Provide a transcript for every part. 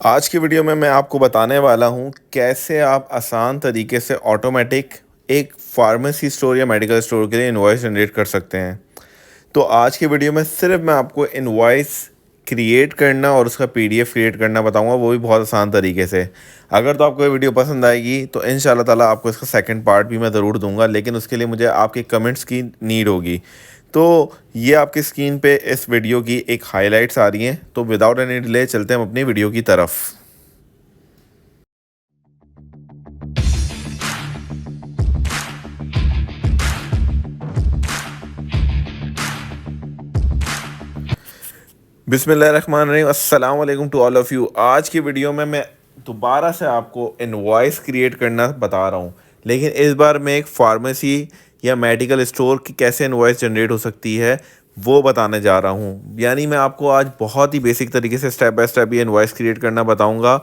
आज की वीडियो में मैं आपको बताने वाला हूँ कैसे आप आसान तरीके से ऑटोमेटिक एक फार्मेसी स्टोर या मेडिकल स्टोर के लिए इनवॉइस जनरेट कर सकते हैं। तो आज की वीडियो में सिर्फ मैं आपको इनवॉइस क्रिएट करना और उसका पीडीएफ क्रिएट करना बताऊंगा, वो भी बहुत आसान तरीके से। अगर तो आपको ये वीडियो पसंद आएगी तो इंशाल्लाह ताला आपको इसका सेकंड पार्ट भी मैं ज़रूर दूंगा, लेकिन उसके लिए मुझे आपके कमेंट्स की नीड होगी। तो ये आपकी स्क्रीन पे इस वीडियो की एक हाइलाइट्स आ रही हैं, तो विदाउट एनी डिले चलते हैं हम अपनी वीडियो की तरफ। बिस्मिल्लाहिर्रहमानिर्रहीम, अस्सलाम वालेकुम टू ऑल ऑफ़ यू। आज की वीडियो में मैं दोबारा से आपको इनवॉइस क्रिएट करना बता रहा हूँ, लेकिन इस बार मैं एक फार्मेसी या मेडिकल स्टोर की कैसे इनवॉइस जनरेट हो सकती है वो बताने जा रहा हूँ। यानी मैं आपको आज बहुत ही बेसिक तरीके से स्टेप बाय स्टेप ये इनवॉइस क्रिएट करना बताऊँगा।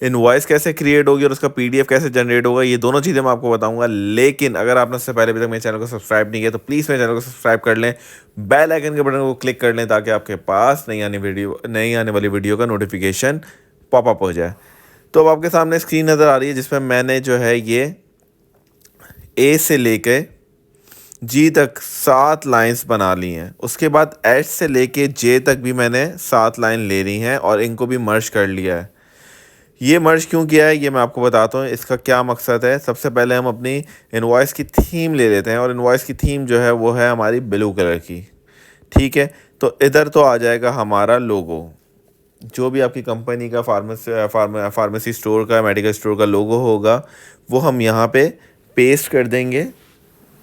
इनवॉइस कैसे क्रिएट होगी और उसका पीडीएफ कैसे जनरेट होगा, ये दोनों चीज़ें मैं आपको बताऊंगा। लेकिन अगर आपने उससे पहले अभी तक मेरे चैनल को सब्सक्राइब नहीं किया तो प्लीज़ मेरे चैनल को सब्सक्राइब कर लें, बेल आइकन के बटन को क्लिक कर लें ताकि आपके पास नई आने वाली वीडियो का नोटिफिकेशन पॉपअप हो जाए। तो अब आपके सामने स्क्रीन नज़र आ रही है जिसमें मैंने जो है ये ए से लेके जी तक 7 लाइंस बना ली हैं। उसके बाद एच से लेके जे तक भी मैंने 7 लाइन ले ली हैं और इनको भी मर्ज कर लिया है। ये मर्ज क्यों किया है ये मैं आपको बताता हूँ, इसका क्या मकसद है। सबसे पहले हम अपनी इनवॉइस की थीम ले लेते हैं और इनवॉइस की थीम जो है वो है हमारी ब्लू कलर की। ठीक है, तो इधर तो आ जाएगा हमारा लोगो, जो भी आपकी कंपनी का फार्मेसी स्टोर का मेडिकल स्टोर का लोगो होगा वो हम यहाँ पे पेस्ट कर देंगे।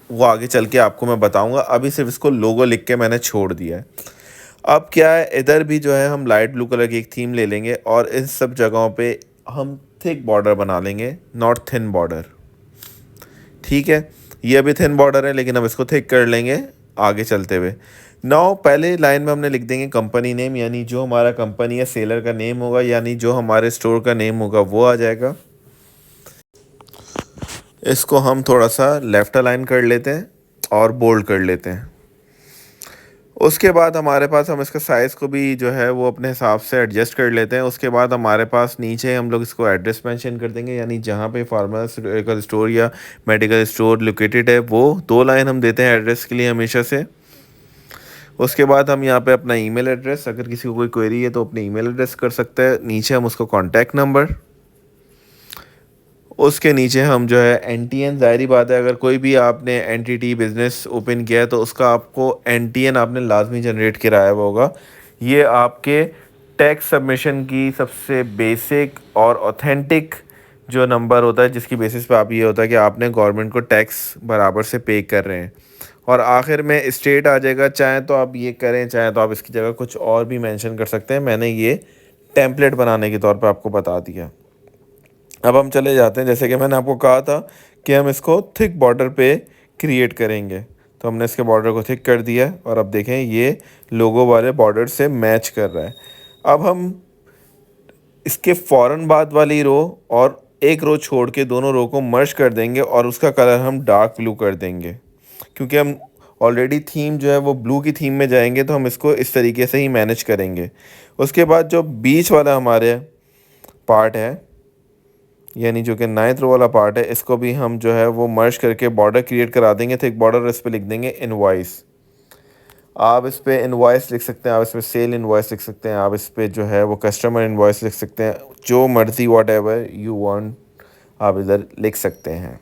वो आगे चल के आपको मैं बताऊँगा, अभी सिर्फ इसको लोगो लिख के मैंने छोड़ दिया है। अब क्या है, इधर भी जो है हम लाइट ब्लू कलर की एक थीम ले लेंगे और इन सब जगहों पे हम थिक बॉर्डर बना लेंगे, नॉट थिन बॉर्डर। ठीक है, ये अभी थिन बॉर्डर है लेकिन अब इसको थिक कर लेंगे आगे चलते हुए। नाउ पहले लाइन में हमने लिख देंगे कंपनी नेम, यानी जो हमारा कंपनी या सेलर का नेम होगा, यानी जो हमारे स्टोर का नेम होगा वो आ जाएगा। इसको हम थोड़ा सा लेफ़्ट अलाइन कर लेते हैं और बोल्ड कर लेते हैं। उसके बाद हमारे पास हम इसका साइज़ को भी जो है वो अपने हिसाब से एडजस्ट कर लेते हैं। उसके बाद हमारे पास नीचे हम लोग इसको एड्रेस मेंशन कर देंगे, यानी जहाँ पे फार्मास्यूटिकल स्टोर या मेडिकल स्टोर लोकेटेड है वो 2 लाइन हम देते हैं एड्रेस के लिए हमेशा से। उसके बाद हम यहाँ पे अपना ईमेल एड्रेस, अगर किसी को कोई क्वेरी है तो अपने ईमेल एड्रेस कर सकते हैं। नीचे हम उसको कॉन्टैक्ट नंबर, उसके नीचे हम जो है एनटीएन, ज़ाहिरी बात है अगर कोई भी आपने एंटिटी बिज़नेस ओपन किया है तो उसका आपको एनटीएन आपने लाजमी जनरेट कराया हुआ होगा। ये आपके टैक्स सबमिशन की सबसे बेसिक और ऑथेंटिक जो नंबर होता है, जिसकी बेसिस पे आप ये होता है कि आपने गवर्नमेंट को टैक्स बराबर से पे कर रहे हैं। और आखिर में स्टेट आ जाएगा, चाहे तो आप ये करें चाहे तो आप इसकी जगह कुछ और भी मेंशन कर सकते हैं। मैंने ये टेम्पलेट बनाने के तौर पे आपको बता दिया। अब हम चले जाते हैं, जैसे कि मैंने आपको कहा था कि हम इसको थिक बॉर्डर पे क्रिएट करेंगे, तो हमने इसके बॉर्डर को थिक कर दिया और अब देखें ये लोगो वाले बॉर्डर से मैच कर रहा है। अब हम इसके फ़ौरन बाद वाली रो और एक रो छोड़ के दोनों रो को मर्ज कर देंगे और उसका कलर हम डार्क ब्लू कर देंगे, क्योंकि हम ऑलरेडी थीम जो है वो ब्लू की थीम में जाएंगे तो हम इसको इस तरीके से ही मैनेज करेंगे। उसके बाद जो बीच वाला हमारे पार्ट है, यानी जो कि 9th रो वाला पार्ट है, इसको भी हम जो है वो मर्ज करके बॉर्डर क्रिएट करा देंगे। तो एक बॉर्डर इस पर लिख देंगे इनवॉइस। आप इस पर इनवॉइस लिख सकते हैं, आप इस पर सेल इनवॉइस लिख सकते हैं, आप इस पर जो है वो कस्टमर इनवॉइस लिख सकते हैं, जो मर्ज़ी वॉट एवर यू वांट आप इधर लिख सकते हैं।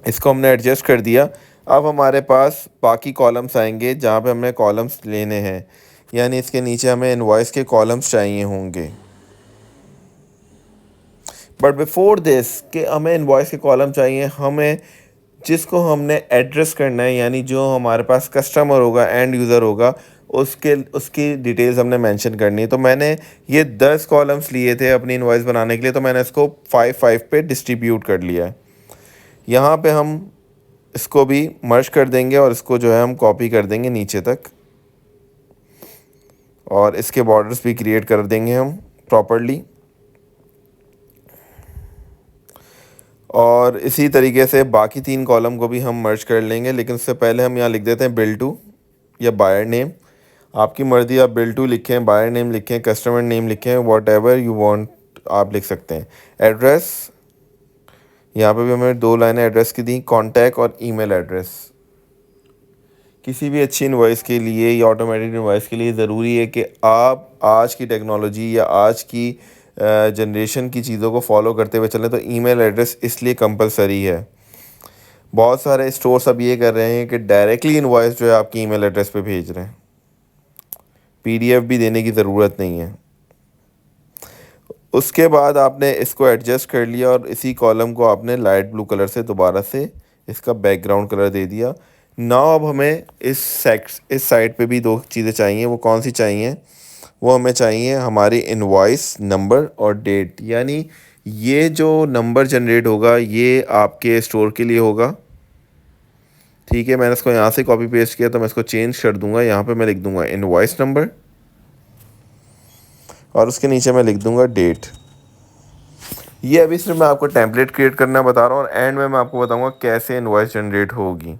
इसको हमने एडजस्ट कर दिया। अब हमारे पास बाकी कॉलम्स आएंगे जहाँ पे हमें कॉलम्स लेने हैं, यानी इसके नीचे हमें इनवॉइस के कॉलम्स चाहिए होंगे। बट बिफोर दिस कि हमें इनवॉइस के कॉलम चाहिए, हमें जिसको हमने एड्रेस करना है, यानी जो हमारे पास कस्टमर होगा, एंड यूज़र होगा, उसकी डिटेल्स हमने मेंशन करनी है। तो मैंने ये 10 कॉलम्स लिए थे अपनी इनवॉइस बनाने के लिए, तो मैंने इसको 5-5 पे डिस्ट्रीब्यूट कर लिया है। यहाँ पे हम इसको भी मर्ज कर देंगे और इसको जो है हम कॉपी कर देंगे नीचे तक, और इसके बॉर्डर्स भी क्रिएट कर देंगे हम प्रॉपरली। और इसी तरीके से बाकी 3 कॉलम को भी हम मर्ज कर लेंगे, लेकिन उससे पहले हम यहाँ लिख देते हैं बिल टू या बायर नेम। आपकी मर्ज़ी, आप बिल टू लिखें, बायर नेम लिखें, कस्टमर नेम लिखें, व्हाटएवर यू वांट आप लिख सकते हैं। एड्रेस, यहाँ पे भी हमें 2 लाइनें एड्रेस की दी। कॉन्टैक्ट और ईमेल एड्रेस। किसी भी अच्छी इनवॉइस के लिए या ऑटोमेटेड इनवॉइस के लिए ज़रूरी है कि आप आज की टेक्नोलॉजी या आज की जनरेशन की चीज़ों को फॉलो करते हुए चलें, तो ईमेल एड्रेस इसलिए कंपलसरी है। बहुत सारे स्टोर्स अब ये कर रहे हैं कि डायरेक्टली इनवॉइस जो है आपकी ईमेल एड्रेस पे भेज रहे हैं, पीडीएफ भी देने की ज़रूरत नहीं है। उसके बाद आपने इसको एडजस्ट कर लिया और इसी कॉलम को आपने लाइट ब्लू कलर से दोबारा से इसका बैकग्राउंड कलर दे दिया। नाउ अब हमें इस साइड पे भी 2 चीज़ें चाहिए। वो कौन सी चाहिए? वो हमें चाहिए हमारी इनवॉइस नंबर और डेट, यानी ये जो नंबर जनरेट होगा ये आपके स्टोर के लिए होगा। ठीक है, मैंने इसको यहाँ से कॉपी पेस्ट किया, तो मैं इसको चेंज कर दूंगा। यहाँ पे मैं लिख दूंगा इनवॉइस नंबर और उसके नीचे मैं लिख दूंगा डेट। ये अभी सिर्फ मैं आपको टेम्पलेट क्रिएट करना बता रहा हूँ और एंड में मैं आपको बताऊंगा कैसे इनवॉइस जनरेट होगी।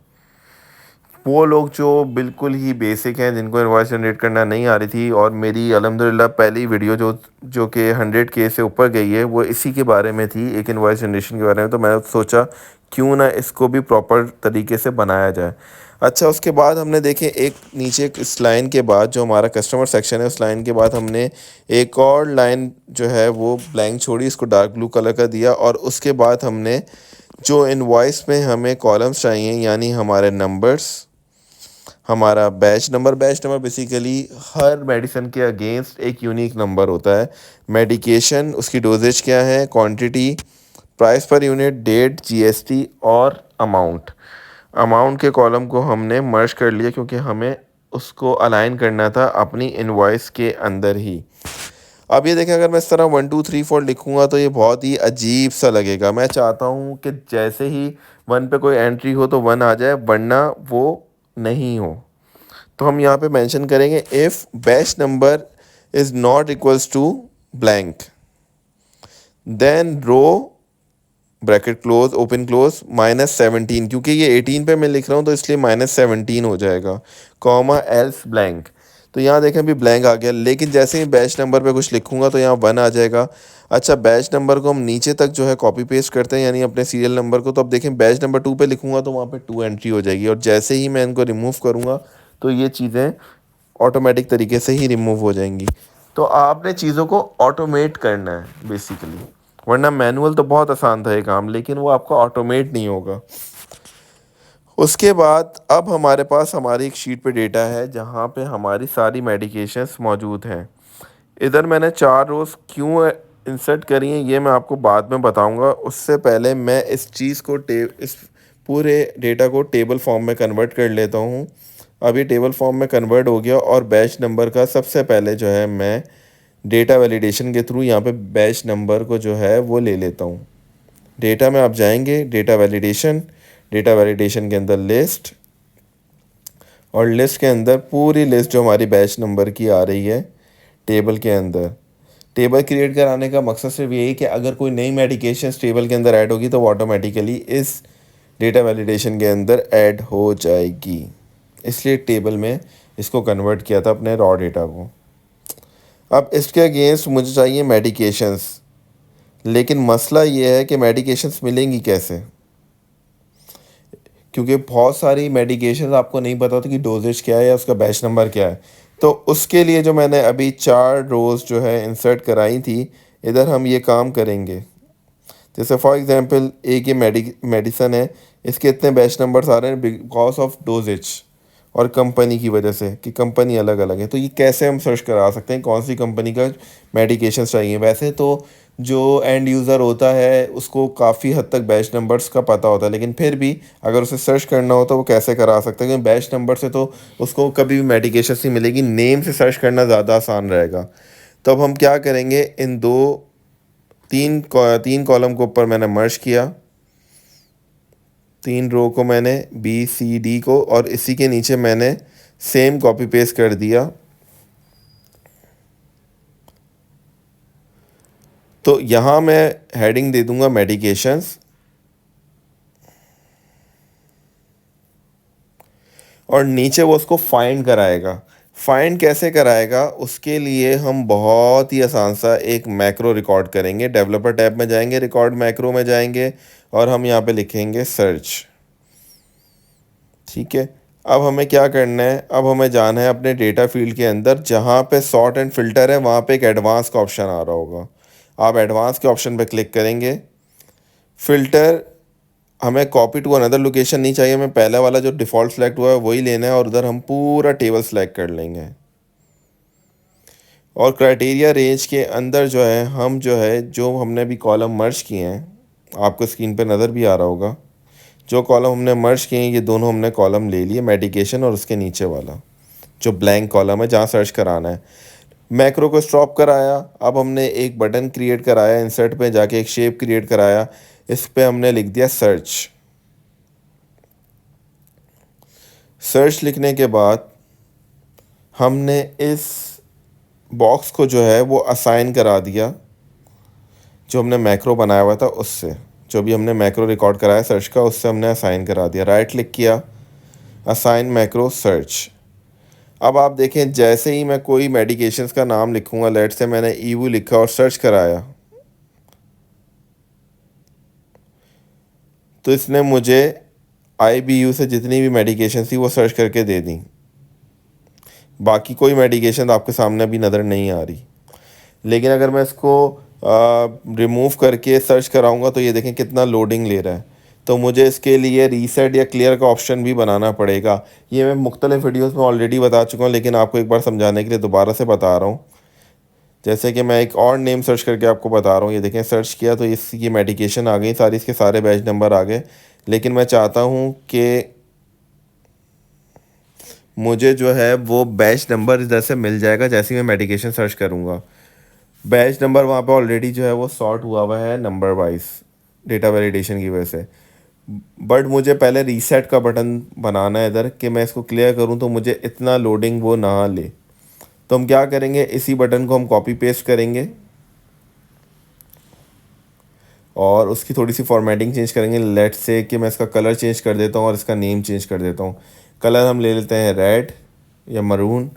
वो लोग जो बिल्कुल ही बेसिक हैं, जिनको इनवॉइस जनरेट करना नहीं आ रही थी, और मेरी अल्हम्दुलिल्लाह पहली वीडियो जो कि 100K से ऊपर गई है, वो इसी के बारे में थी, एक इनवॉइस जनरेशन के बारे में। तो मैंने सोचा क्यों ना इसको भी प्रॉपर तरीके से बनाया जाए। अच्छा, उसके बाद हमने देखे एक नीचे इस लाइन के बाद जो हमारा कस्टमर सेक्शन है, उस लाइन के बाद हमने एक और लाइन जो है वो ब्लैंक छोड़ी, इसको डार्क ब्लू कलर का दिया। और उसके बाद हमने जो इनवॉइस में हमें कॉलम्स चाहिए, यानी हमारे नंबर्स, हमारा बैच नंबर बेसिकली हर मेडिसिन के अगेंस्ट एक यूनिक नंबर होता है। मेडिकेशन, उसकी डोजेज क्या है, quantity, price per unit, date, GST और अमाउंट के कॉलम को हमने मर्ज कर लिया, क्योंकि हमें उसको अलाइन करना था अपनी इनवॉइस के अंदर ही। अब ये देखें, अगर मैं इस तरह 1 2 3 4 लिखूंगा तो ये बहुत ही अजीब सा लगेगा। मैं चाहता हूँ कि जैसे ही 1 पे कोई एंट्री हो तो 1 आ जाए, वरना वो नहीं हो। तो हम यहाँ पे मेंशन करेंगे if batch number is not equals to blank, then row bracket close open close -17, क्योंकि ये 18 पे मैं लिख रहा हूँ तो इसलिए -17 हो जाएगा, कॉमा एल्स ब्लैंक। तो यहाँ देखें अभी ब्लैंक आ गया, लेकिन जैसे ही बैच नंबर पे कुछ लिखूंगा तो यहाँ 1 आ जाएगा। अच्छा, बैच नंबर को हम नीचे तक जो है कॉपी पेस्ट करते हैं, यानी अपने सीरियल नंबर को। तो अब देखें बैच नंबर 2 पे लिखूंगा तो वहाँ पे 2 एंट्री हो जाएगी, और जैसे ही मैं इनको रिमूव करूँगा तो ये चीज़ें ऑटोमेटिक तरीके से ही रिमूव हो जाएंगी। तो आपने चीज़ों को ऑटोमेट करना है बेसिकली, वरना मैनुअल तो बहुत आसान था ये काम, लेकिन वो आपका ऑटोमेट नहीं होगा। उसके बाद अब हमारे पास हमारी एक शीट पे डेटा है जहाँ पे हमारी सारी मेडिकेशंस मौजूद हैं। इधर मैंने 4 रोज़ क्यों इंसर्ट करी हैं ये मैं आपको बाद में बताऊंगा। उससे पहले मैं इस चीज़ को इस पूरे डेटा को टेबल फॉर्म में कन्वर्ट कर लेता हूँ। अब ये टेबल फॉर्म में कन्वर्ट हो गया, और बैच नंबर का सबसे पहले जो है मैं डेटा वैलिडेशन के थ्रू यहाँ पे बैच नंबर को जो है वो ले लेता हूँ। डेटा में आप जाएंगे, डेटा वैलिडेशन के अंदर लिस्ट, और लिस्ट के अंदर पूरी लिस्ट जो हमारी बैच नंबर की आ रही है टेबल के अंदर। टेबल क्रिएट कराने का मकसद सिर्फ यही कि अगर कोई नई मेडिकेशन टेबल के अंदर ऐड होगी तो वो ऑटोमेटिकली इस डेटा वैलिडेशन के अंदर ऐड हो जाएगी, इसलिए टेबल में इसको कन्वर्ट किया था अपने रॉ डेटा को। अब इसके अगेंस्ट मुझे चाहिए मेडिकेशंस, लेकिन मसला ये है कि मेडिकेशंस मिलेंगी कैसे, क्योंकि बहुत सारी मेडिकेशंस आपको नहीं पता होती कि डोजेज क्या है या उसका बैच नंबर क्या है। तो उसके लिए जो मैंने अभी 4 रोज़ जो है इंसर्ट कराई थी, इधर हम ये काम करेंगे। जैसे फॉर एग्जांपल एक ये मेडिसन है, इसके इतने बैच नंबर्स आ रहे हैं बिकॉज ऑफ डोजेज और कंपनी की वजह से, कि कंपनी अलग अलग है। तो ये कैसे हम सर्च करा सकते हैं कौन सी कंपनी का मेडिकेशन चाहिए। वैसे तो जो एंड यूज़र होता है उसको काफ़ी हद तक बैच नंबर्स का पता होता है, लेकिन फिर भी अगर उसे सर्च करना हो तो वो कैसे करा सकते हैं, क्योंकि बैच नंबर से तो उसको कभी भी मेडिकेशन नहीं मिलेगी। नेम से सर्च करना ज़्यादा आसान रहेगा। तो अब हम क्या करेंगे, इन तीन कॉलम को ऊपर मैंने मर्ज किया, 3 रो को मैंने BCD को, और इसी के नीचे मैंने सेम कॉपी पेस्ट कर दिया। तो यहाँ मैं हेडिंग दे दूंगा मेडिकेशंस, और नीचे वो उसको फाइंड कराएगा। फाइंड कैसे कराएगा, उसके लिए हम बहुत ही आसान सा एक मैक्रो रिकॉर्ड करेंगे। डेवलपर टैब में जाएंगे, रिकॉर्ड मैक्रो में जाएंगे और हम यहाँ पे लिखेंगे सर्च। ठीक है, अब हमें क्या करना है, अब हमें जाना है अपने डेटा फील्ड के अंदर, जहाँ पे सॉर्ट एंड फिल्टर है वहाँ पे एक एडवांस का ऑप्शन आ रहा होगा। आप एडवांस के ऑप्शन पे क्लिक करेंगे। फ़िल्टर हमें कॉपी टू अनदर लोकेशन नहीं चाहिए, हमें पहला वाला जो डिफ़ॉल्ट सेलेक्ट हुआ है वही लेना है और उधर हम पूरा टेबल सेलेक्ट कर लेंगे। और क्राइटेरिया रेंज के अंदर जो है हम जो है जो हमने भी कॉलम मर्ज किए हैं, आपको स्क्रीन पे नज़र भी आ रहा होगा, जो कॉलम हमने मर्ज किए हैं ये दोनों हमने कॉलम ले लिए, मेडिकेशन और उसके नीचे वाला जो ब्लैंक कॉलम है जहाँ सर्च कराना है। मैक्रो को स्टॉप कराया। अब हमने एक बटन क्रिएट कराया, इंसर्ट पे जाके एक शेप क्रिएट कराया, इस पे हमने लिख दिया सर्च। सर्च लिखने के बाद हमने इस बॉक्स को जो है वो असाइन करा दिया जो हमने मैक्रो बनाया हुआ था उससे, जो भी हमने मैक्रो रिकॉर्ड कराया सर्च का उससे हमने असाइन करा दिया। राइट क्लिक किया, असाइन मैक्रो सर्च। अब आप देखें जैसे ही मैं कोई मेडिकेशंस का नाम लिखूंगा, लेट से मैंने ईवू लिखा और सर्च कराया, तो इसने मुझे IBU से जितनी भी मेडिकेशन थी वो सर्च करके दे दी। बाकी कोई मेडिकेशन आपके सामने अभी नज़र नहीं आ रही। लेकिन अगर मैं इसको रिमूव करके सर्च कराऊंगा तो ये देखें कितना लोडिंग ले रहा है। तो मुझे इसके लिए रीसेट या क्लियर का ऑप्शन भी बनाना पड़ेगा। ये मैं मुख्तलिफ वीडियोस में ऑलरेडी बता चुका हूँ, लेकिन आपको एक बार समझाने के लिए दोबारा से बता रहा हूँ। जैसे कि मैं एक और नेम सर्च करके आपको बता रहा हूँ, ये देखें सर्च किया तो ये मेडिकेशन आ गई सारी, इसके सारे बैच नंबर आ गए। लेकिन मैं चाहता हूँ कि मुझे जो है वो बैच नंबर इधर से मिल जाएगा जैसे ही मैं मेडिकेशन सर्च करूँगा। बैच नंबर वहाँ पे ऑलरेडी जो है वो सॉर्ट हुआ हुआ है नंबर वाइज डेटा वैलिडेशन की वजह से। बट मुझे पहले रीसेट का बटन बनाना है इधर कि मैं इसको क्लियर करूँ तो मुझे इतना लोडिंग वो ना ले। तो हम क्या करेंगे, इसी बटन को हम कॉपी पेस्ट करेंगे और उसकी थोड़ी सी फॉर्मेटिंग चेंज करेंगे। लेट से कि मैं इसका कलर चेंज कर देता हूँ और इसका नेम चेंज कर देता हूँ। कलर हम ले लेते हैं रेड या मरून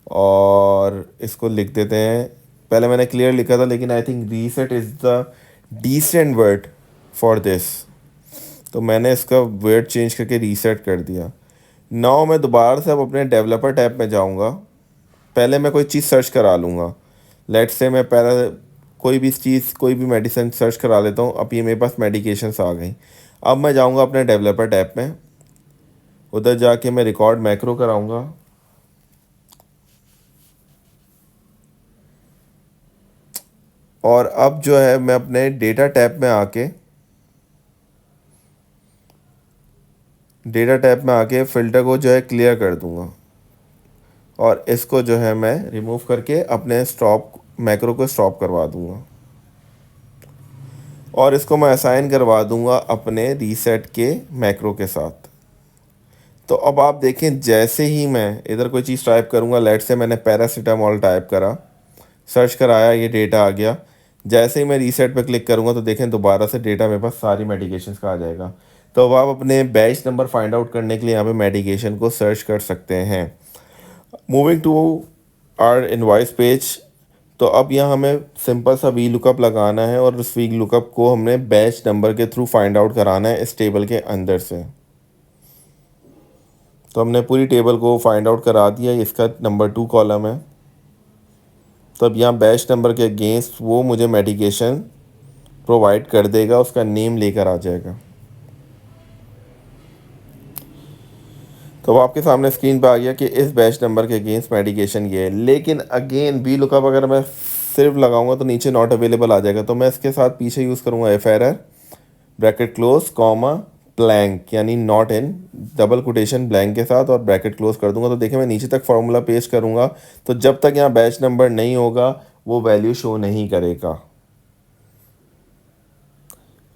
और इसको लिख देते हैं, पहले मैंने क्लियर लिखा था लेकिन I think reset is the decent word for this, तो मैंने इसका वर्ड चेंज करके रीसेट कर दिया। नाउ मैं दोबारा से अब अपने डेवलपर टैब में जाऊंगा। पहले मैं कोई चीज़ सर्च करा लूँगा। लेट से मैं पहले कोई भी चीज़ कोई भी मेडिसिन सर्च करा लेता हूँ। अब ये मेरे पास मेडिकेशंस आ गई। अब मैं जाऊँगा अपने डेवलपर टैब में, उधर जाके मैं रिकॉर्ड मैक्रो कराऊँगा। और अब जो है मैं अपने डेटा टैब में आके फ़िल्टर को जो है क्लियर कर दूँगा और इसको जो है मैं रिमूव करके अपने स्टॉप मैक्रो को स्टॉप करवा दूँगा और इसको मैं असाइन करवा दूँगा अपने रीसेट के मैक्रो के साथ। तो अब आप देखें जैसे ही मैं इधर कोई चीज़ टाइप करूँगा, लेट से मैंने पैरासीटामॉल टाइप करा, सर्च कराया, ये डेटा आ गया। जैसे ही मैं रीसेट पे क्लिक करूँगा तो देखें दोबारा से डेटा मेरे पास सारी मेडिकेशंस का आ जाएगा। तो अब आप अपने बैच नंबर फाइंड आउट करने के लिए यहाँ पे मेडिकेशन को सर्च कर सकते हैं। Moving to our invoice page, तो अब यहाँ हमें सिंपल सा वी लुकअप लगाना है और उस वी लुकअप को हमने बैच नंबर के थ्रू फाइंड आउट कराना है इस टेबल के अंदर से। तो हमने पूरी टेबल को फाइंड आउट करा दिया, इसका नंबर 2 कॉलम है। तो अब यहाँ बैच नंबर के अगेंस्ट वो मुझे मेडिकेशन प्रोवाइड कर देगा, उसका नेम लेकर आ जाएगा। तो अब आपके सामने स्क्रीन पे आ गया कि इस बैच नंबर के अगेंस्ट मेडिकेशन ये है। लेकिन अगेन वी लुकअप अगर मैं सिर्फ लगाऊंगा तो नीचे नॉट अवेलेबल आ जाएगा। तो मैं इसके साथ पीछे यूज़ करूँगा if error bracket close comma blank, यानी not in double quotation blank के साथ और ब्रैकेट क्लोज कर दूंगा। तो देखिए मैं नीचे तक फार्मूला पेस्ट करूँगा तो जब तक यहाँ बैच नंबर नहीं होगा वो वैल्यू शो नहीं करेगा।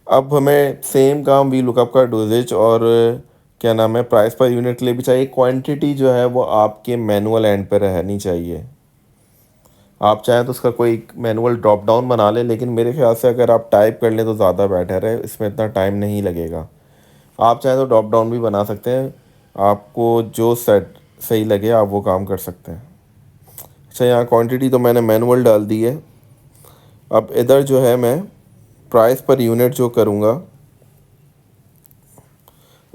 अब हमें सेम काम वी लुकअप का डोजेज और क्या नाम है प्राइस पर यूनिट के लिए भी चाहिए। क्वांटिटी जो है वो आपके मैनुअल एंड पर रहनी चाहिए। आप चाहें तो उसका कोई मैनुअल ड्रॉप डाउन बना लें, लेकिन मेरे ख्याल से अगर आप टाइप कर लें तो ज़्यादा बेटर है, इसमें इतना टाइम नहीं लगेगा। आप चाहें तो ड्रॉप डाउन भी बना सकते हैं, आपको जो सेट सही लगे आप वो काम कर सकते हैं। अच्छा, यहाँ क्वांटिटी तो मैंने मैनुअल डाल दी है। अब इधर जो है मैं प्राइस पर यूनिट जो करूँगा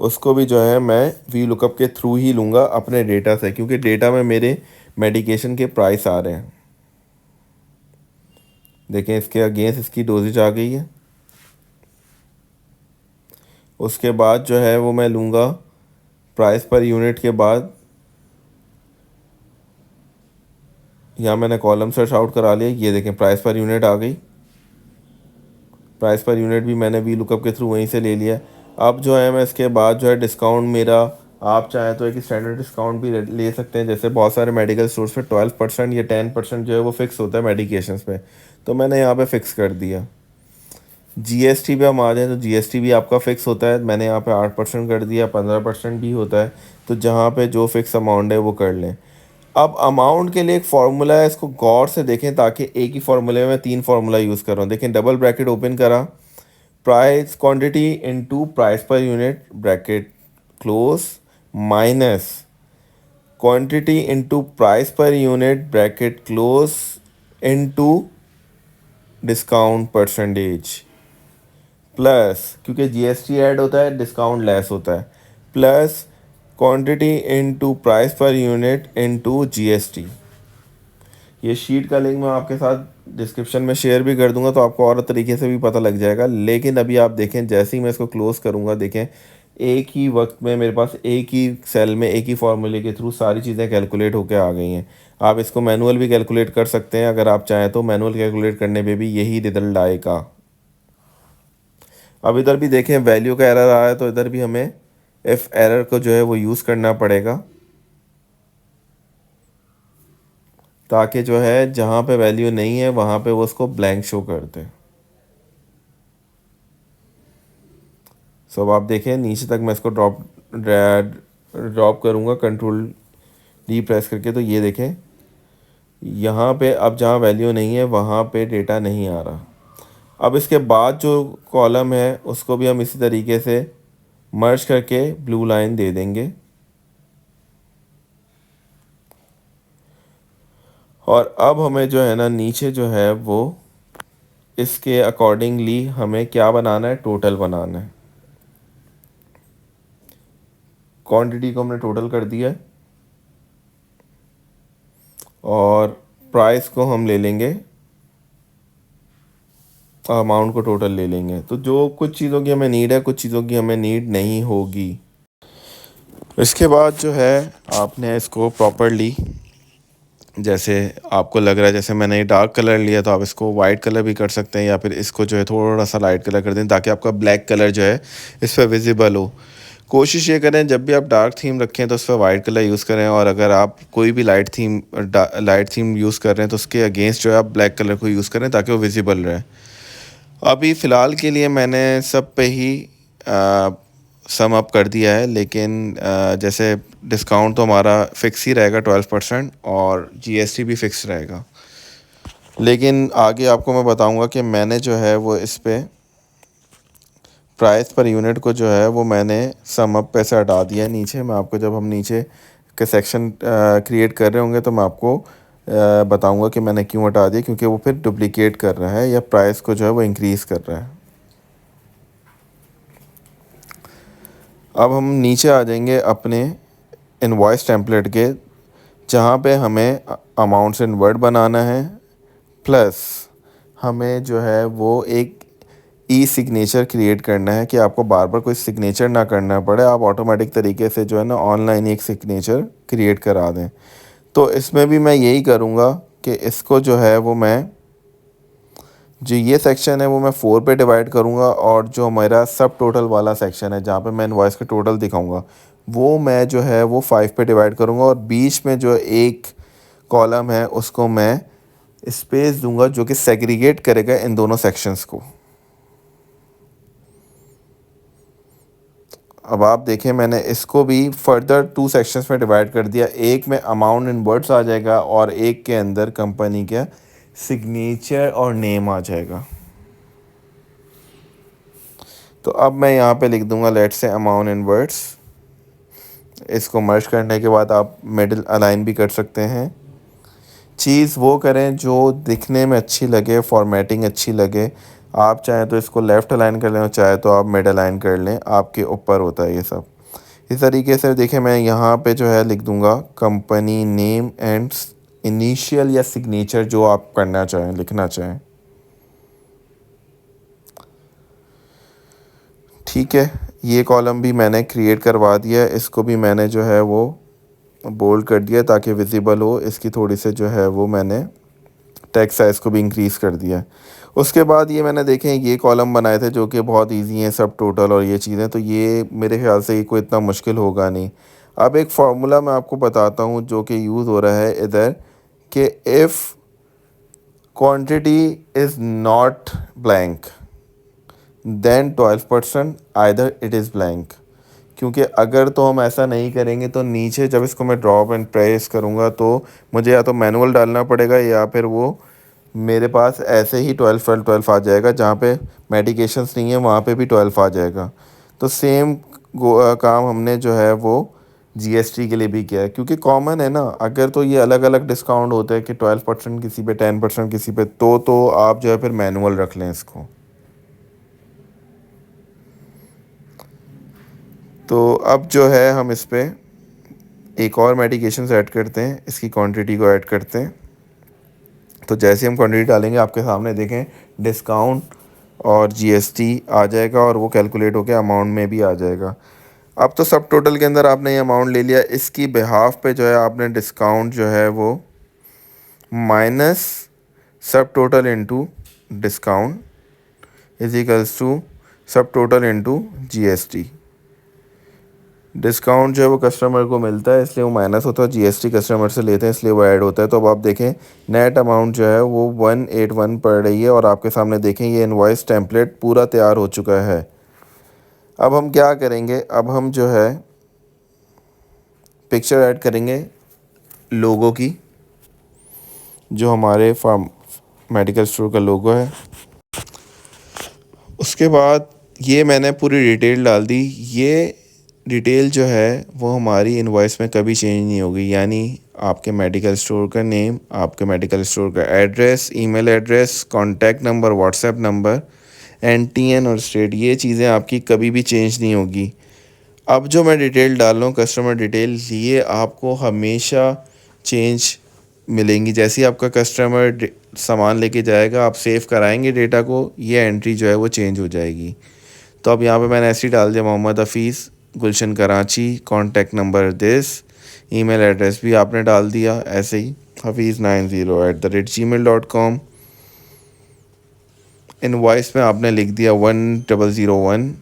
उसको भी जो है मैं वी लुकअप के थ्रू ही लूँगा अपने डेटा से, क्योंकि डेटा में मेरे मेडिकेशन के प्राइस आ रहे हैं। देखें, इसके अगेंस्ट इसकी डोजेज आ गई है। उसके बाद जो है वो मैं लूँगा प्राइस पर यूनिट के बाद, यहाँ मैंने कॉलम सर्च आउट करा लिया। ये देखें प्राइस पर यूनिट आ गई। प्राइस पर यूनिट भी मैंने वी लुकअप के थ्रू वहीं से ले लिया। अब जो है मैं इसके बाद जो है डिस्काउंट मेरा, आप चाहें तो एक स्टैंडर्ड डिस्काउंट भी ले सकते हैं। जैसे बहुत सारे मेडिकल स्टोर्स पे 12% या 10% जो है वो फ़िक्स होता है मेडिकेशंस पे, तो मैंने यहाँ पे फ़िक्स कर दिया। जीएसटी पे हम आ जाएँ तो जीएसटी भी आपका फ़िक्स होता है। मैंने यहाँ पे 8% कर दिया, 15% भी होता है। तो जहाँ पे जो फिक्स अमाउंट है वो कर लें। अब अमाउंट के लिए एक फार्मूला है, इसको गौर से देखें ताकि एक ही फार्मूले में 3 फार्मूला यूज़ कर रहा हूँ। देखें, डबल ब्रैकेट ओपन करा, price quantity into price per unit bracket close, minus quantity into price per unit bracket close into discount percentage, plus क्योंकि जीएसटी ऐड होता है डिस्काउंट लेस होता है, plus quantity into price per unit into GST. ये sheet का link मैं आपके साथ डिस्क्रिप्शन में शेयर भी कर दूंगा, तो आपको और तरीके से भी पता लग जाएगा। लेकिन अभी आप देखें, जैसे ही मैं इसको क्लोज़ करूंगा, देखें एक ही वक्त में मेरे पास एक ही सेल में एक ही फार्मूले के थ्रू सारी चीज़ें कैलकुलेट होकर आ गई हैं। आप इसको मैनुअल भी कैलकुलेट कर सकते हैं, अगर आप चाहें तो मैनुअल कैलकुलेट करने पे भी यही रिजल्ट आएगा। अब इधर भी देखें वैल्यू का एरर आया है, तो इधर भी हमें इफ़ एरर को जो है वो यूज़ करना पड़ेगा, ताकि जो है जहाँ पे वैल्यू नहीं है वहाँ पे वो उसको ब्लैंक शो कर दे। सो अब आप देखें नीचे तक मैं इसको ड्रॉप करूँगा कंट्रोल डी प्रेस करके, तो ये देखें यहाँ पे अब जहाँ वैल्यू नहीं है वहाँ पे डेटा नहीं आ रहा। अब इसके बाद जो कॉलम है उसको भी हम इसी तरीके से मर्ज करके ब्लू लाइन दे देंगे, और अब हमें जो है ना नीचे जो है वो इसके अकॉर्डिंगली हमें क्या बनाना है, टोटल बनाना है। क्वांटिटी को हमने टोटल कर दिया है और प्राइस को हम ले लेंगे, अमाउंट को टोटल ले लेंगे। तो जो कुछ चीज़ों की हमें नीड है, कुछ चीज़ों की हमें नीड नहीं होगी। इसके बाद जो है आपने इसको प्रॉपरली, जैसे आपको लग रहा है, जैसे मैंने डार्क कलर लिया तो आप इसको वाइट कलर भी कर सकते हैं, या फिर इसको जो है थोड़ा सा लाइट कलर कर दें ताकि आपका ब्लैक कलर जो है इस पर विजिबल हो। कोशिश ये करें जब भी आप डार्क थीम रखें तो उस पर वाइट कलर यूज़ करें, और अगर आप कोई भी लाइट थीम यूज़ कर रहे हैं तो उसके अगेंस्ट जो है आप ब्लैक कलर को यूज़ करें ताकि वो विजिबल रहे। अभी फ़िलहाल के लिए मैंने सब पे ही सम अप कर दिया है, लेकिन जैसे डिस्काउंट तो हमारा फ़िक्स ही रहेगा 12%, और जीएसटी भी फ़िक्स रहेगा। लेकिन आगे आपको मैं बताऊंगा कि मैंने जो है वो इस पे प्राइस पर यूनिट को जो है वो मैंने सम अप पे से हटा दिया है नीचे। मैं आपको जब हम नीचे के सेक्शन क्रिएट कर रहे होंगे तो मैं आपको बताऊंगा कि मैंने क्यों हटा दिया, क्योंकि वो फिर डुप्लीकेट कर रहा है या प्राइस को जो है वो इंक्रीज़ कर रहा है। अब हम नीचे आ जाएंगे अपने इनवॉइस टेम्पलेट के, जहाँ पे हमें अमाउंट्स इन वर्ड बनाना है, प्लस हमें जो है वो एक ई सिग्नेचर क्रिएट करना है कि आपको बार बार कोई सिग्नेचर ना करना पड़े, आप ऑटोमेटिक तरीके से जो है ना ऑनलाइन एक सिग्नेचर क्रिएट करा दें। तो इसमें भी मैं यही करूँगा कि इसको जो है वो मैं, जो ये सेक्शन है वो मैं 4 पे डिवाइड करूँगा, और जो मेरा सब टोटल वाला सेक्शन है जहाँ पे मैं इनवॉइस का टोटल दिखाऊँगा वो मैं जो है वो 5 पे डिवाइड करूँगा, और बीच में जो एक कॉलम है उसको मैं स्पेस दूंगा जो कि सेग्रीगेट करेगा इन दोनों सेक्शंस को। अब आप देखें मैंने इसको भी फर्दर 2 सेक्शंस में डिवाइड कर दिया। एक में अमाउंट इन वर्ड्स आ जाएगा और एक के अंदर कंपनी का सिग्नेचर और नेम आ जाएगा। तो अब मैं यहाँ पे लिख दूंगा let's say amount in words. इसको मर्ज करने के बाद आप मिडिल अलाइन भी कर सकते हैं। चीज़ वो करें जो दिखने में अच्छी लगे, फॉर्मेटिंग अच्छी लगे। आप चाहें तो इसको लेफ़्ट अलाइन कर लें और चाहे तो आप मिड अलाइन कर लें, आपके ऊपर होता है ये सब। इस तरीके से देखिए मैं यहाँ पे जो है लिख दूँगा कंपनी नेम एंड इनिशियल या सिग्नेचर जो आप करना चाहें, लिखना चाहें। ठीक है, ये कॉलम भी मैंने क्रिएट करवा दिया है, इसको भी मैंने जो है वो बोल्ड कर दिया ताकि विजिबल हो। इसकी थोड़ी से जो है वो मैंने टेक्स्ट साइज़ को भी इंक्रीज़ कर दिया है। उसके बाद ये मैंने देखें ये कॉलम बनाए थे जो कि बहुत इजी हैं, सब टोटल और ये चीज़ें, तो ये मेरे ख्याल से ये कोई इतना मुश्किल होगा नहीं। अब एक फार्मूला मैं आपको बताता हूँ जो कि यूज़ हो रहा है इधर, कि if quantity is not blank then 12% either it is blank. क्योंकि अगर तो हम ऐसा नहीं करेंगे तो नीचे जब इसको मैं ड्रॉप एंड प्रेस करूँगा तो मुझे या तो मैनुअल डालना पड़ेगा या फिर वो मेरे पास ऐसे ही 12 आ जाएगा। जहाँ पे मेडिकेशंस नहीं है वहाँ पे भी 12 आ जाएगा। तो सेम काम हमने जो है वो जीएसटी के लिए भी किया है, क्योंकि कॉमन है ना। अगर तो ये अलग अलग डिस्काउंट होते हैं कि 12% किसी पे, 10% किसी पे, तो आप जो है फिर मैनुअल रख लें इसको। तो अब जो है हम इस पर एक और मेडिकेशन ऐड करते हैं, इसकी क्वांटिटी को ऐड करते हैं। तो जैसे हम क्वांटिटी डालेंगे आपके सामने देखें डिस्काउंट और जीएसटी आ जाएगा और वो कैलकुलेट होकर अमाउंट में भी आ जाएगा। अब तो सब टोटल के अंदर आपने ये अमाउंट ले लिया, इसकी बिहाफ पे जो है आपने डिस्काउंट जो है वो minus subtotal into discount is equals to subtotal into GST. Discount जो है वो कस्टमर को मिलता है इसलिए वो माइनस होता है, जीएसटी कस्टमर से लेते हैं इसलिए वो ऐड होता है। तो अब आप देखें नेट अमाउंट जो है वो 181 पड़ रही है और आपके सामने देखें ये इनवॉइस टेम्पलेट पूरा तैयार हो चुका है। अब हम क्या करेंगे, अब हम जो है पिक्चर ऐड करेंगे लोगो की, जो हमारे फार्म मेडिकल स्टोर का लोगो है। उसके बाद ये मैंने पूरी डिटेल डाल दी। ये डिटेल जो है वो हमारी इनवॉइस में कभी चेंज नहीं होगी, यानी आपके मेडिकल स्टोर का नेम, आपके मेडिकल स्टोर का address, email address, contact number, WhatsApp number, NTN और स्टेट, ये चीज़ें आपकी कभी भी चेंज नहीं होगी। अब जो मैं डिटेल डाल रहा हूँ कस्टमर डिटेल, ये आपको हमेशा चेंज मिलेंगी। जैसे ही आपका कस्टमर सामान लेके जाएगा, आप सेव कराएंगे डेटा को, ये एंट्री जो है वो चेंज हो जाएगी। तो अब यहाँ पे मैंने ऐसे ही डाल दिया Mohammad Hafeez, Gulshan Karachi, contact number this, email address भी आपने डाल दिया ऐसे ही hafiz90@gmail.com। इनवॉइस में आपने लिख दिया 1001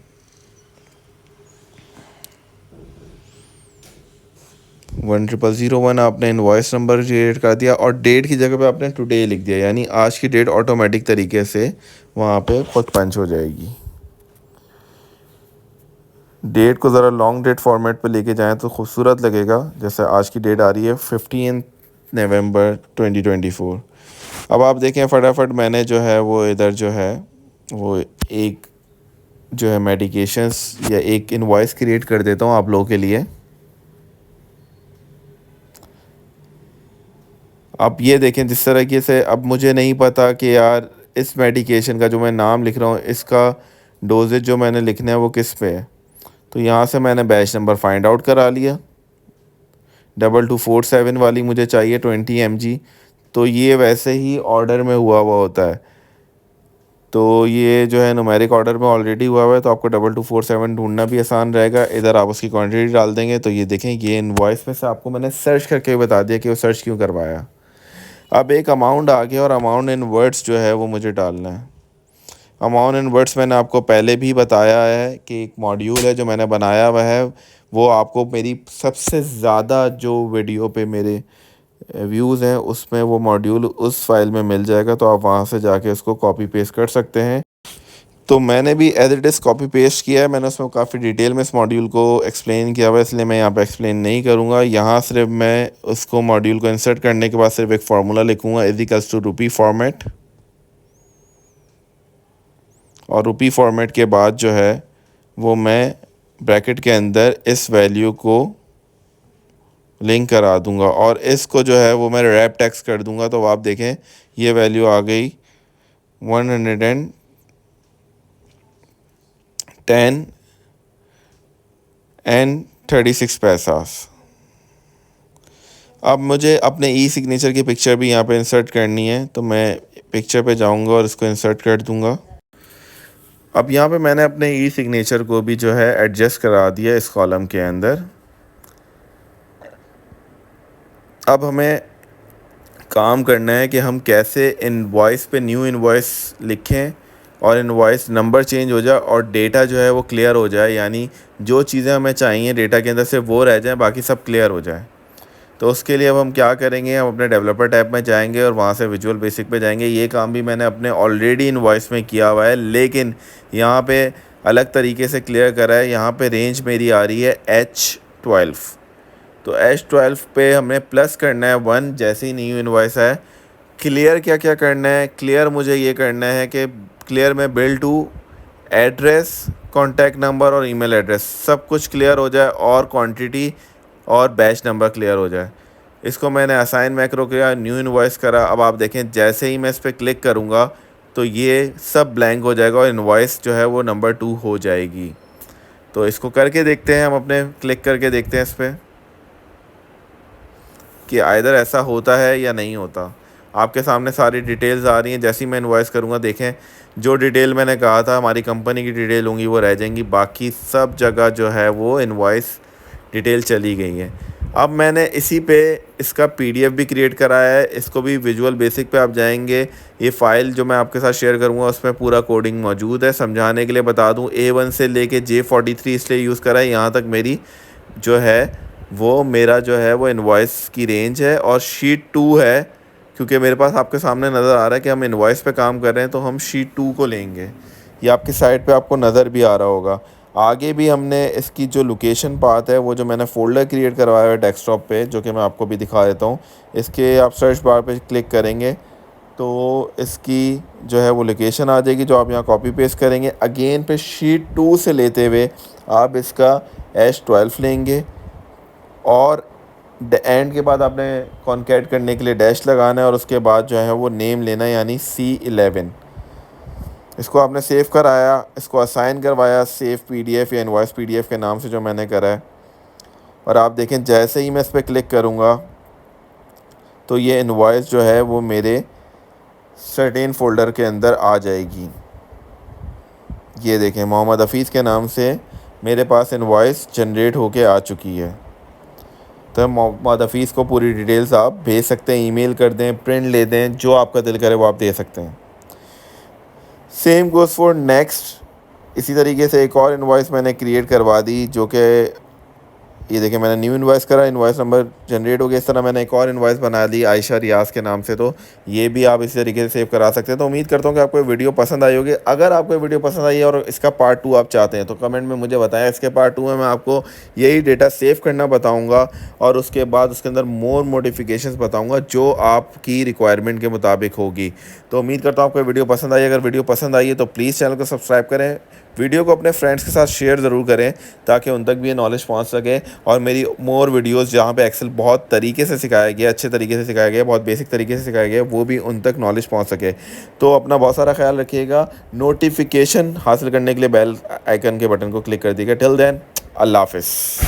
1001 आपने इनवॉइस नंबर क्रिएट कर दिया और डेट की जगह पे आपने टुडे लिख दिया, यानी आज की डेट ऑटोमेटिक तरीके से वहाँ पे खुद पंच हो जाएगी। डेट को ज़रा लॉन्ग डेट फॉर्मेट पे लेके जाएं तो खूबसूरत लगेगा। जैसे आज की डेट आ रही है 15 नवंबर 2024। अब आप देखें फटाफट मैंने जो है वो इधर जो है वो एक जो है मेडिकेशंस या एक इनवॉइस क्रिएट कर देता हूँ आप लोगों के लिए। अब ये देखें जिस तरीके से, अब मुझे नहीं पता कि यार इस मेडिकेशन का जो मैं नाम लिख रहा हूँ इसका डोजेज जो मैंने लिखना है वो किस पे है। तो यहाँ से मैंने बैच नंबर फाइंड आउट करा लिया, 2247 वाली मुझे चाहिए 20 mg। तो ये वैसे ही ऑर्डर में हुआ हुआ होता है, तो ये जो है नुमेरिक ऑर्डर में ऑलरेडी हुआ हुआ है, तो आपको 2247 ढूंढना भी आसान रहेगा। इधर आप उसकी क्वांटिटी डाल देंगे तो ये देखें ये इनवॉइस में से आपको मैंने सर्च करके बता दिया कि वो सर्च क्यों करवाया। अब एक अमाउंट आ गया और अमाउंट इन वर्ड्स जो है वो मुझे डालना है। अमाउंट इन वर्ड्स मैंने आपको पहले भी बताया है कि एक मॉड्यूल है जो मैंने बनाया हुआ है, वो आपको मेरी सबसे ज़्यादा जो वीडियो पे मेरे व्यूज़ हैं उसमें वो मॉड्यूल उस फाइल में मिल जाएगा, तो आप वहाँ से जाके उसको कॉपी पेस्ट कर सकते हैं। तो मैंने भी as it is copy paste किया है, मैंने उसमें काफ़ी डिटेल में इस मॉड्यूल को एक्सप्लेन किया हुआ है, इसलिए मैं यहाँ पे एक्सप्लेन नहीं करूँगा। यहाँ सिर्फ मैं उसको मॉड्यूल को इंसर्ट करने के बाद सिर्फ एक फार्मूला लिखूँगा is equals to rupee format, और रुपी फॉर्मेट के बाद जो है, वो मैं ब्रैकेट के अंदर इस वैल्यू को लिंक करा दूंगा और इसको जो है वो मैं रैप टेक्स्ट कर दूंगा। तो आप देखें ये वैल्यू आ गई 110 and 36 पैसा। अब मुझे अपने ई सिग्नेचर की पिक्चर भी यहाँ पे इंसर्ट करनी है, तो मैं पिक्चर पे जाऊँगा और इसको इंसर्ट कर दूँगा। अब यहाँ पे मैंने अपने ई सिग्नेचर को भी जो है एडजस्ट करा दिया इस कॉलम के अंदर। अब हमें काम करना है कि हम कैसे इनवॉइस पे न्यू इनवॉइस लिखें और इनवॉइस नंबर चेंज हो जाए और डेटा जो है वो क्लियर हो जाए, यानी जो चीज़ें हमें चाहिए डेटा के अंदर से वो रह जाए, बाकी सब क्लियर हो जाए। तो उसके लिए अब हम क्या करेंगे, हम अपने डेवलपर टैब में जाएंगे और वहाँ से विजुअल बेसिक पे जाएंगे। ये काम भी मैंने अपने ऑलरेडी इनवॉइस में किया हुआ है, लेकिन यहाँ पे अलग तरीके से क्लियर करा है। यहाँ पे रेंज मेरी आ रही है H12, तो H12 पे हमें प्लस करना है 1 जैसे ही न्यू इनवॉइस है। क्लियर क्या क्या करना है, क्लियर मुझे ये करना है कि क्लियर में bill to address, contact number और ईमेल एड्रेस सब कुछ क्लियर हो जाए और क्वांटिटी और बैच नंबर क्लियर हो जाए। इसको मैंने असाइन मैक्रो किया, न्यू इनवॉइस करा। अब आप देखें जैसे ही मैं इस पर क्लिक करूँगा तो ये सब ब्लैंक हो जाएगा और इनवॉइस जो है वो नंबर 2 हो जाएगी। तो इसको करके देखते हैं, हम अपने क्लिक करके देखते हैं इस पर कि आइदर ऐसा होता है या नहीं होता। आपके सामने सारी डिटेल्स आ रही हैं। जैसे ही मैं इनवॉइस करूँगा देखें जो डिटेल मैंने कहा था हमारी कंपनी की डिटेल होंगी वो रह जाएंगी, बाकी सब जगह जो है वो इनवॉइस डिटेल चली गई है। अब मैंने इसी पे इसका पीडीएफ भी क्रिएट कराया है, इसको भी विजुअल बेसिक पे आप जाएंगे। ये फ़ाइल जो मैं आपके साथ शेयर करूँगा उसमें पूरा कोडिंग मौजूद है। समझाने के लिए बता दूँ, A1 से लेके J43 इसलिए यूज़ करा है, यहाँ तक मेरी जो है वो मेरा जो है वो इनवॉइस की रेंज है। और शीट 2 है, क्योंकि मेरे पास आपके सामने नज़र आ रहा है कि हम इनवॉइस पे काम कर रहे हैं, तो हम शीट 2 को लेंगे। ये आपकी साइड पे आपको नज़र भी आ रहा होगा। आगे भी हमने इसकी जो लोकेशन पाथ है वो जो मैंने फ़ोल्डर क्रिएट करवाया है डेस्कटॉप पे, जो कि मैं आपको भी दिखा देता हूँ। इसके आप सर्च बार पे क्लिक करेंगे तो इसकी जो है वो लोकेशन आ जाएगी, जो आप यहाँ कॉपी पेस्ट करेंगे। अगेन पे शीट 2 से लेते हुए आप इसका H12 लेंगे और एंड के बाद आपने कॉन्कैट करने के लिए डैश लगाना है और उसके बाद जो है वो नेम लेना है, यानी C11। इसको आपने सेव कराया, इसको असाइन करवाया सेव पीडीएफ या इनवॉइस पीडीएफ के नाम से जो मैंने करा है। और आप देखें जैसे ही मैं इस पर क्लिक करूँगा तो ये इनवॉइस जो है वो मेरे सर्टेन फोल्डर के अंदर आ जाएगी। ये देखें मोहम्मद हफ़ीज़ के नाम से मेरे पास इनवॉइस जनरेट होके आ चुकी है। तो मोहम्मद हफ़ीज़ को पूरी डिटेल्स आप भेज सकते हैं, ईमेल कर दें, प्रिंट ले दें, जो आपका दिल करे वो आप दे सकते हैं। Same goes for next. इसी तरीके से एक और इनवॉइस मैंने क्रिएट करवा दी, जो कि ये देखिए मैंने न्यू इनवॉइस करा, इनवॉइस नंबर जनरेट हो गया। इस तरह मैंने एक और इनवॉइस बना दी आयशा रियाज के नाम से, तो ये भी आप इसी तरीके से सेव करा सकते हैं। तो उम्मीद करता हूँ कि आपको वीडियो पसंद आई होगी। अगर आपको वीडियो पसंद आई है और इसका पार्ट 2 आप चाहते हैं तो कमेंट में मुझे बताएं। इसके पार्ट 2 में मैं आपको यही डेटा सेव करना बताऊँगा और उसके बाद उसके अंदर मोर मॉडिफिकेशंस बताऊँगा जो आपकी रिक्वायरमेंट के मुताबिक होगी। तो उम्मीद करता हूँ आपको वीडियो पसंद आई। अगर वीडियो पसंद आई है तो प्लीज़ चैनल को सब्सक्राइब करें, वीडियो को अपने फ्रेंड्स के साथ शेयर ज़रूर करें ताकि उन तक भी ये नॉलेज पहुंच सके। और मेरी मोर वीडियोस जहां पे एक्सेल बहुत तरीके से सिखाया गया, अच्छे तरीके से सिखाया गया, बहुत बेसिक तरीके से सिखाया गया, वो भी उन तक नॉलेज पहुंच सके। तो अपना बहुत सारा ख्याल रखिएगा। नोटिफिकेशन हासिल करने के लिए बेल आइकन के बटन को क्लिक कर दीजिएगा। टिल देन, अल्लाह हाफ़िज़।